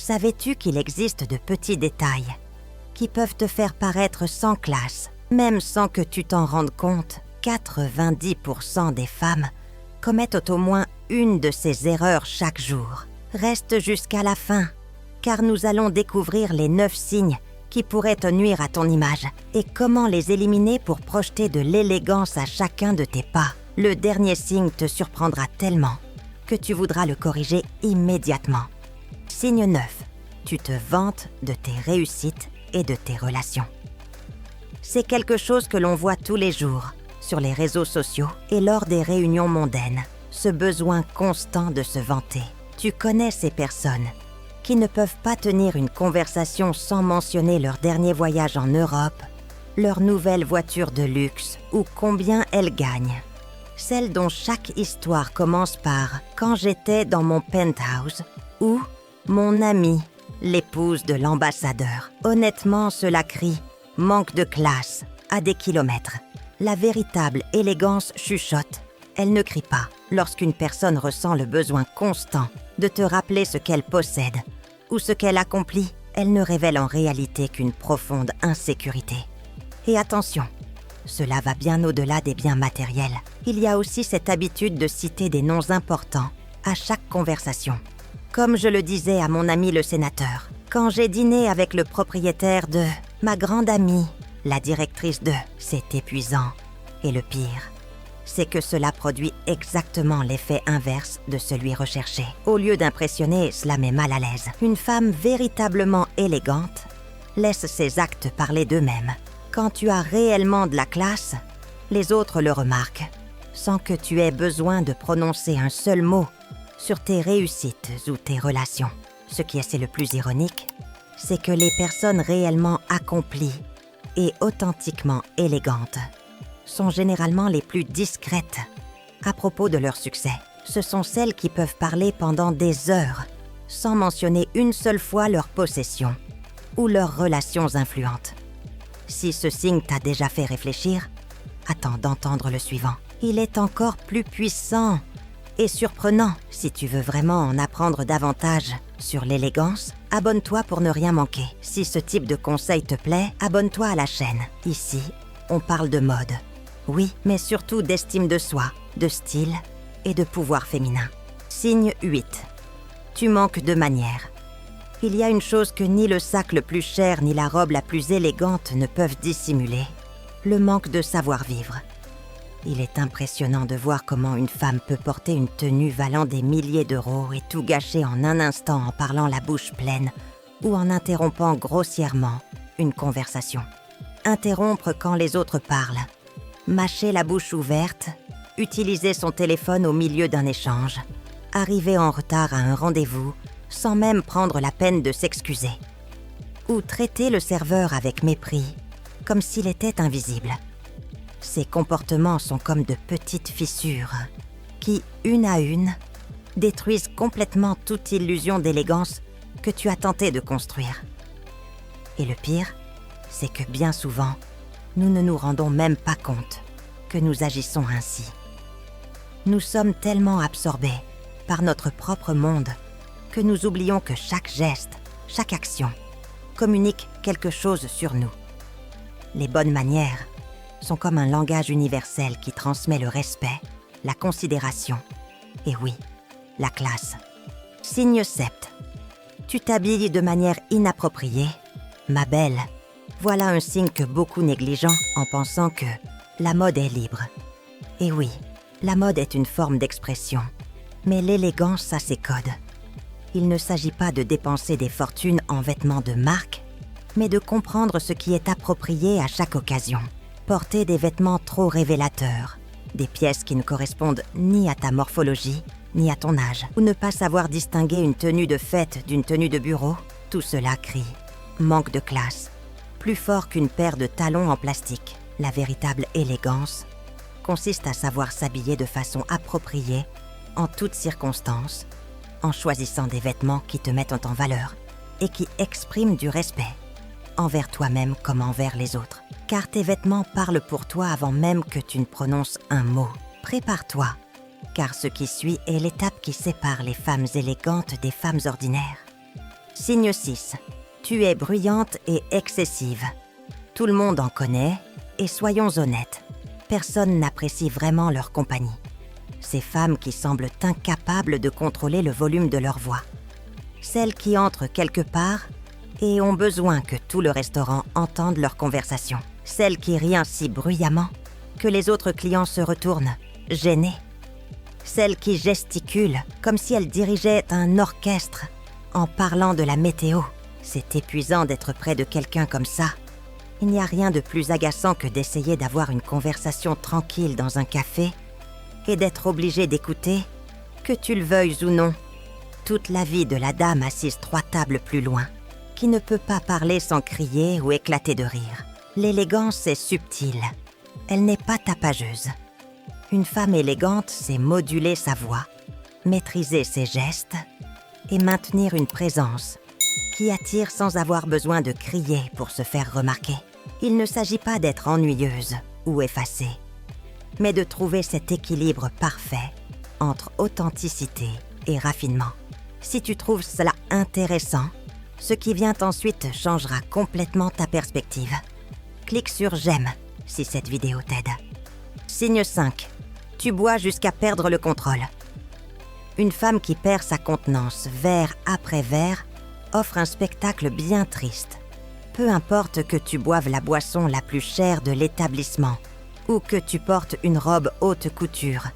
Savais-tu qu'il existe de petits détails qui peuvent te faire paraître sans classe, même sans que tu t'en rendes compte? 90% des femmes commettent au moins une de ces erreurs chaque jour. Reste jusqu'à la fin, car nous allons découvrir les 9 signes qui pourraient te nuire à ton image et comment les éliminer pour projeter de l'élégance à chacun de tes pas. Le dernier signe te surprendra tellement que tu voudras le corriger immédiatement. Signe 9. Tu te vantes de tes réussites et de tes relations. C'est quelque chose que l'on voit tous les jours sur les réseaux sociaux et lors des réunions mondaines. Ce besoin constant de se vanter. Tu connais ces personnes qui ne peuvent pas tenir une conversation sans mentionner leur dernier voyage en Europe, leur nouvelle voiture de luxe ou combien elles gagnent. Celles dont chaque histoire commence par « quand j'étais dans mon penthouse » ou « mon amie, l'épouse de l'ambassadeur ». Honnêtement, cela crie « manque de classe » à des kilomètres. La véritable élégance chuchote. Elle ne crie pas lorsqu'une personne ressent le besoin constant de te rappeler ce qu'elle possède ou ce qu'elle accomplit. Elle ne révèle en réalité qu'une profonde insécurité. Et attention, cela va bien au-delà des biens matériels. Il y a aussi cette habitude de citer des noms importants à chaque conversation. Comme je le disais à mon ami le sénateur, quand j'ai dîné avec le propriétaire de ma grande amie, la directrice de, c'est épuisant. Et le pire, c'est que cela produit exactement l'effet inverse de celui recherché. Au lieu d'impressionner, cela met mal à l'aise. Une femme véritablement élégante laisse ses actes parler d'eux-mêmes. Quand tu as réellement de la classe, les autres le remarquent, sans que tu aies besoin de prononcer un seul mot sur tes réussites ou tes relations. Ce qui est le plus ironique, c'est que les personnes réellement accomplies et authentiquement élégantes sont généralement les plus discrètes à propos de leur succès. Ce sont celles qui peuvent parler pendant des heures sans mentionner une seule fois leur possession ou leurs relations influentes. Si ce signe t'a déjà fait réfléchir, attends d'entendre le suivant. Il est encore plus puissant et surprenant. Si tu veux vraiment en apprendre davantage sur l'élégance, abonne-toi pour ne rien manquer. Si ce type de conseil te plaît, abonne-toi à la chaîne. Ici, on parle de mode. Oui, mais surtout d'estime de soi, de style et de pouvoir féminin. Signe 8. Tu manques de manières. Il y a une chose que ni le sac le plus cher ni la robe la plus élégante ne peuvent dissimuler. Le manque de savoir-vivre. Il est impressionnant de voir comment une femme peut porter une tenue valant des milliers d'euros et tout gâcher en un instant en parlant la bouche pleine ou en interrompant grossièrement une conversation. Interrompre quand les autres parlent. Mâcher la bouche ouverte, utiliser son téléphone au milieu d'un échange, arriver en retard à un rendez-vous sans même prendre la peine de s'excuser, ou traiter le serveur avec mépris, comme s'il était invisible. Ces comportements sont comme de petites fissures qui, une à une, détruisent complètement toute illusion d'élégance que tu as tenté de construire. Et le pire, c'est que bien souvent, nous ne nous rendons même pas compte que nous agissons ainsi. Nous sommes tellement absorbés par notre propre monde que nous oublions que chaque geste, chaque action, communique quelque chose sur nous. Les bonnes manières sont comme un langage universel qui transmet le respect, la considération et oui, la classe. Signe 7. Tu t'habilles de manière inappropriée, ma belle. Voilà un signe que beaucoup négligent en pensant que la mode est libre. Et oui, la mode est une forme d'expression, mais l'élégance a ses codes. Il ne s'agit pas de dépenser des fortunes en vêtements de marque, mais de comprendre ce qui est approprié à chaque occasion. Porter des vêtements trop révélateurs, des pièces qui ne correspondent ni à ta morphologie, ni à ton âge, ou ne pas savoir distinguer une tenue de fête d'une tenue de bureau, tout cela crie manque de classe. Plus fort qu'une paire de talons en plastique, la véritable élégance consiste à savoir s'habiller de façon appropriée en toutes circonstances, en choisissant des vêtements qui te mettent en valeur et qui expriment du respect, envers toi-même comme envers les autres. Car tes vêtements parlent pour toi avant même que tu ne prononces un mot. Prépare-toi, car ce qui suit est l'étape qui sépare les femmes élégantes des femmes ordinaires. Signe 6. Tu es bruyante et excessive. Tout le monde en connaît, et soyons honnêtes, personne n'apprécie vraiment leur compagnie. Ces femmes qui semblent incapables de contrôler le volume de leur voix. Celles qui entrent quelque part et ont besoin que tout le restaurant entende leur conversation. Celles qui rient si bruyamment que les autres clients se retournent, gênés. Celles qui gesticulent comme si elles dirigeaient un orchestre en parlant de la météo. C'est épuisant d'être près de quelqu'un comme ça. Il n'y a rien de plus agaçant que d'essayer d'avoir une conversation tranquille dans un café et d'être obligé d'écouter, que tu le veuilles ou non, toute la vie de la dame assise 3 tables plus loin, qui ne peut pas parler sans crier ou éclater de rire. L'élégance est subtile. Elle n'est pas tapageuse. Une femme élégante sait moduler sa voix, maîtriser ses gestes et maintenir une présence qui attire sans avoir besoin de crier pour se faire remarquer. Il ne s'agit pas d'être ennuyeuse ou effacée, mais de trouver cet équilibre parfait entre authenticité et raffinement. Si tu trouves cela intéressant, ce qui vient ensuite changera complètement ta perspective. Clique sur « J'aime » si cette vidéo t'aide. Signe 5. Tu bois jusqu'à perdre le contrôle. Une femme qui perd sa contenance verre après verre offre un spectacle bien triste. Peu importe que tu boives la boisson la plus chère de l'établissement ou que tu portes une robe haute couture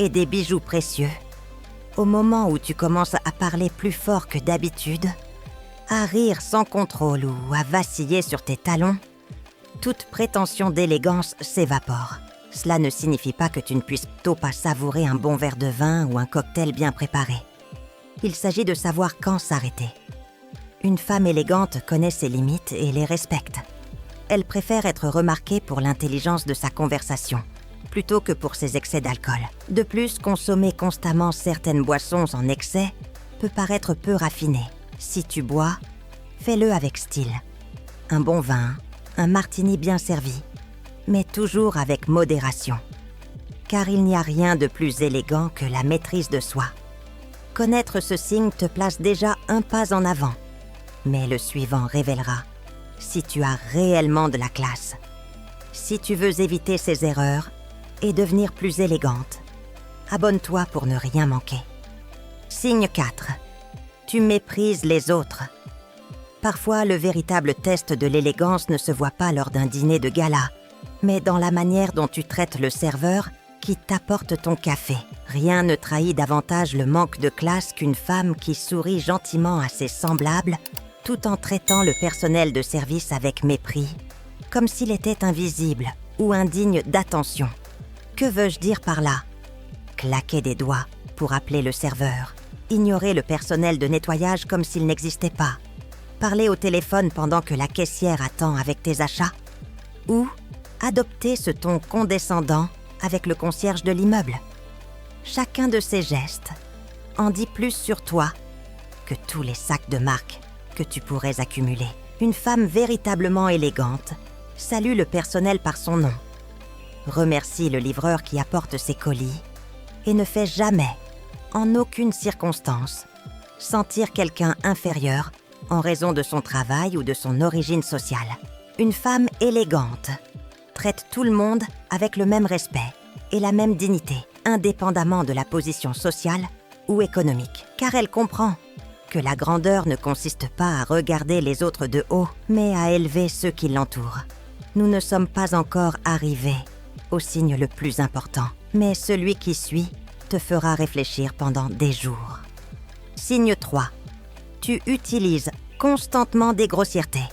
et des bijoux précieux, au moment où tu commences à parler plus fort que d'habitude, à rire sans contrôle ou à vaciller sur tes talons, toute prétention d'élégance s'évapore. Cela ne signifie pas que tu ne puisses plutôt pas savourer un bon verre de vin ou un cocktail bien préparé. Il s'agit de savoir quand s'arrêter. Une femme élégante connaît ses limites et les respecte. Elle préfère être remarquée pour l'intelligence de sa conversation, plutôt que pour ses excès d'alcool. De plus, consommer constamment certaines boissons en excès peut paraître peu raffiné. Si tu bois, fais-le avec style. Un bon vin, un martini bien servi, mais toujours avec modération. Car il n'y a rien de plus élégant que la maîtrise de soi. Connaître ce signe te place déjà un pas en avant, mais le suivant révélera si tu as réellement de la classe. Si tu veux éviter ces erreurs et devenir plus élégante, abonne-toi pour ne rien manquer. Signe 4. Tu méprises les autres. Parfois, le véritable test de l'élégance ne se voit pas lors d'un dîner de gala, mais dans la manière dont tu traites le serveur qui t'apporte ton café. Rien ne trahit davantage le manque de classe qu'une femme qui sourit gentiment à ses semblables tout en traitant le personnel de service avec mépris, comme s'il était invisible ou indigne d'attention. Que veux-je dire par là? Claquer des doigts pour appeler le serveur, ignorer le personnel de nettoyage comme s'il n'existait pas, parler au téléphone pendant que la caissière attend avec tes achats, ou adopter ce ton condescendant avec le concierge de l'immeuble. Chacun de ces gestes en dit plus sur toi que tous les sacs de marque que tu pourrais accumuler. Une femme véritablement élégante salue le personnel par son nom, remercie le livreur qui apporte ses colis et ne fait jamais, en aucune circonstance, sentir quelqu'un inférieur en raison de son travail ou de son origine sociale. Une femme élégante traite tout le monde avec le même respect et la même dignité, indépendamment de la position sociale ou économique, car elle comprend que la grandeur ne consiste pas à regarder les autres de haut, mais à élever ceux qui l'entourent. Nous ne sommes pas encore arrivés au signe le plus important, mais celui qui suit te fera réfléchir pendant des jours. Signe 3. Tu utilises constamment des grossièretés.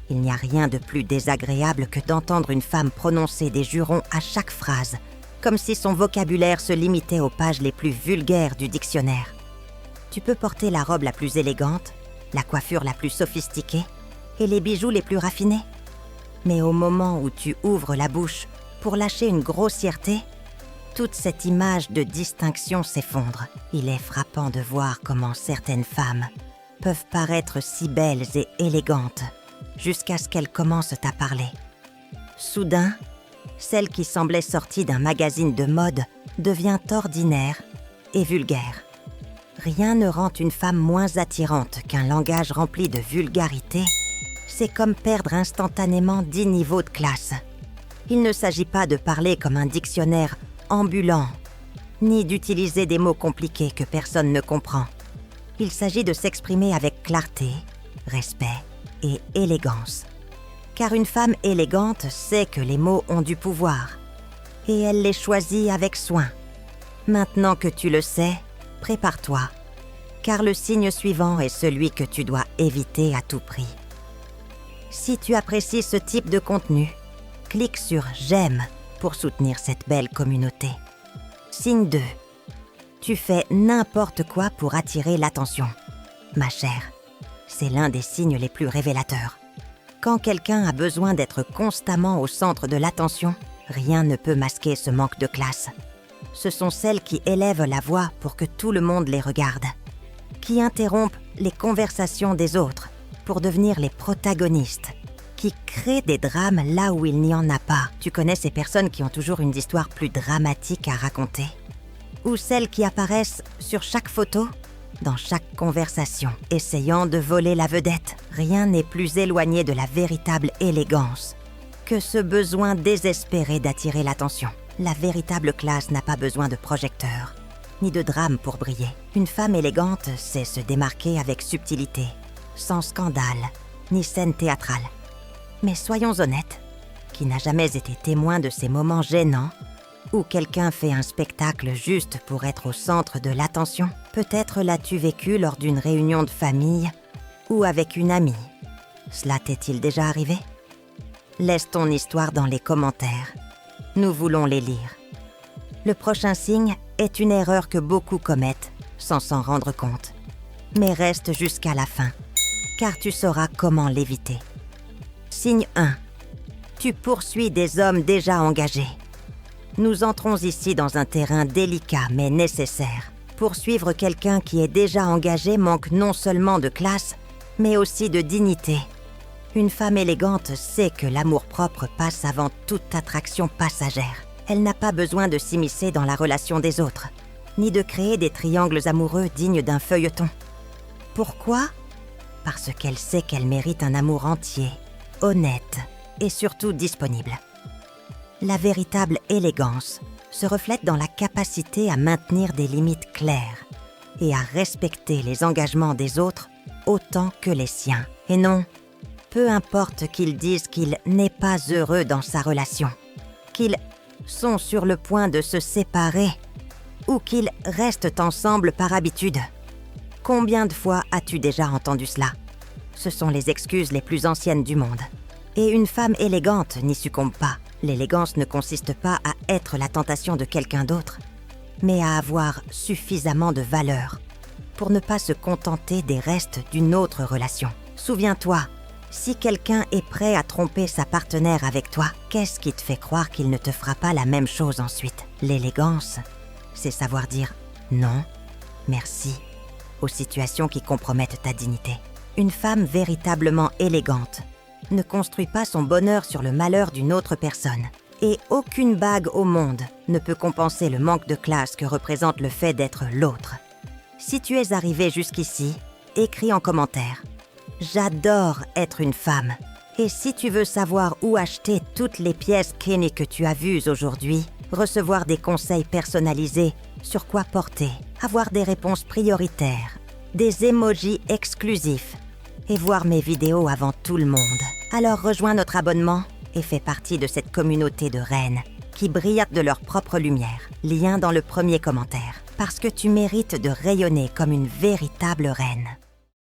Il n'y a rien de plus désagréable que d'entendre une femme prononcer des jurons à chaque phrase, comme si son vocabulaire se limitait aux pages les plus vulgaires du dictionnaire. Tu peux porter la robe la plus élégante, la coiffure la plus sophistiquée et les bijoux les plus raffinés. Mais au moment où tu ouvres la bouche pour lâcher une grossièreté, toute cette image de distinction s'effondre. Il est frappant de voir comment certaines femmes peuvent paraître si belles et élégantes jusqu'à ce qu'elles commencent à parler. Soudain, celle qui semblait sortie d'un magazine de mode devient ordinaire et vulgaire. Rien ne rend une femme moins attirante qu'un langage rempli de vulgarité. C'est comme perdre instantanément 10 niveaux de classe. Il ne s'agit pas de parler comme un dictionnaire ambulant, ni d'utiliser des mots compliqués que personne ne comprend. Il s'agit de s'exprimer avec clarté, respect et élégance. Car une femme élégante sait que les mots ont du pouvoir, et elle les choisit avec soin. Maintenant que tu le sais, prépare-toi, car le signe suivant est celui que tu dois éviter à tout prix. Si tu apprécies ce type de contenu, clique sur « J'aime » pour soutenir cette belle communauté. Signe 2. Tu fais n'importe quoi pour attirer l'attention. Ma chère, c'est l'un des signes les plus révélateurs. Quand quelqu'un a besoin d'être constamment au centre de l'attention, rien ne peut masquer ce manque de classe. Ce sont celles qui élèvent la voix pour que tout le monde les regarde, qui interrompent les conversations des autres pour devenir les protagonistes, qui créent des drames là où il n'y en a pas. Tu connais ces personnes qui ont toujours une histoire plus dramatique à raconter? Ou celles qui apparaissent sur chaque photo, dans chaque conversation, essayant de voler la vedette. Rien n'est plus éloigné de la véritable élégance que ce besoin désespéré d'attirer l'attention. La véritable classe n'a pas besoin de projecteurs, ni de drame pour briller. Une femme élégante sait se démarquer avec subtilité, sans scandale, ni scène théâtrale. Mais soyons honnêtes, qui n'a jamais été témoin de ces moments gênants où quelqu'un fait un spectacle juste pour être au centre de l'attention? Peut-être l'as-tu vécu lors d'une réunion de famille ou avec une amie. Cela t'est-il déjà arrivé? Laisse ton histoire dans les commentaires. Nous voulons les lire. Le prochain signe est une erreur que beaucoup commettent sans s'en rendre compte. Mais reste jusqu'à la fin, car tu sauras comment l'éviter. Signe 1. Tu poursuis des hommes déjà engagés. Nous entrons ici dans un terrain délicat mais nécessaire. Poursuivre quelqu'un qui est déjà engagé manque non seulement de classe, mais aussi de dignité. Une femme élégante sait que l'amour-propre passe avant toute attraction passagère. Elle n'a pas besoin de s'immiscer dans la relation des autres, ni de créer des triangles amoureux dignes d'un feuilleton. Pourquoi? Parce qu'elle sait qu'elle mérite un amour entier, honnête et surtout disponible. La véritable élégance se reflète dans la capacité à maintenir des limites claires et à respecter les engagements des autres autant que les siens. Et non, peu importe qu'ils disent qu'il n'est pas heureux dans sa relation, qu'ils sont sur le point de se séparer ou qu'ils restent ensemble par habitude. Combien de fois as-tu déjà entendu cela? Ce sont les excuses les plus anciennes du monde. Et une femme élégante n'y succombe pas. L'élégance ne consiste pas à être la tentation de quelqu'un d'autre, mais à avoir suffisamment de valeur pour ne pas se contenter des restes d'une autre relation. Souviens-toi, si quelqu'un est prêt à tromper sa partenaire avec toi, qu'est-ce qui te fait croire qu'il ne te fera pas la même chose ensuite? L'élégance, c'est savoir dire non, merci aux situations qui compromettent ta dignité. Une femme véritablement élégante ne construit pas son bonheur sur le malheur d'une autre personne. Et aucune bague au monde ne peut compenser le manque de classe que représente le fait d'être l'autre. Si tu es arrivé jusqu'ici, écris en commentaire « J'adore être une femme ». Et si tu veux savoir où acheter toutes les pièces Kenny que tu as vues aujourd'hui, recevoir des conseils personnalisés sur quoi porter, avoir des réponses prioritaires, des emojis exclusifs, et voir mes vidéos avant tout le monde. Alors rejoins notre abonnement et fais partie de cette communauté de reines qui brillent de leur propre lumière. Lien dans le premier commentaire. Parce que tu mérites de rayonner comme une véritable reine.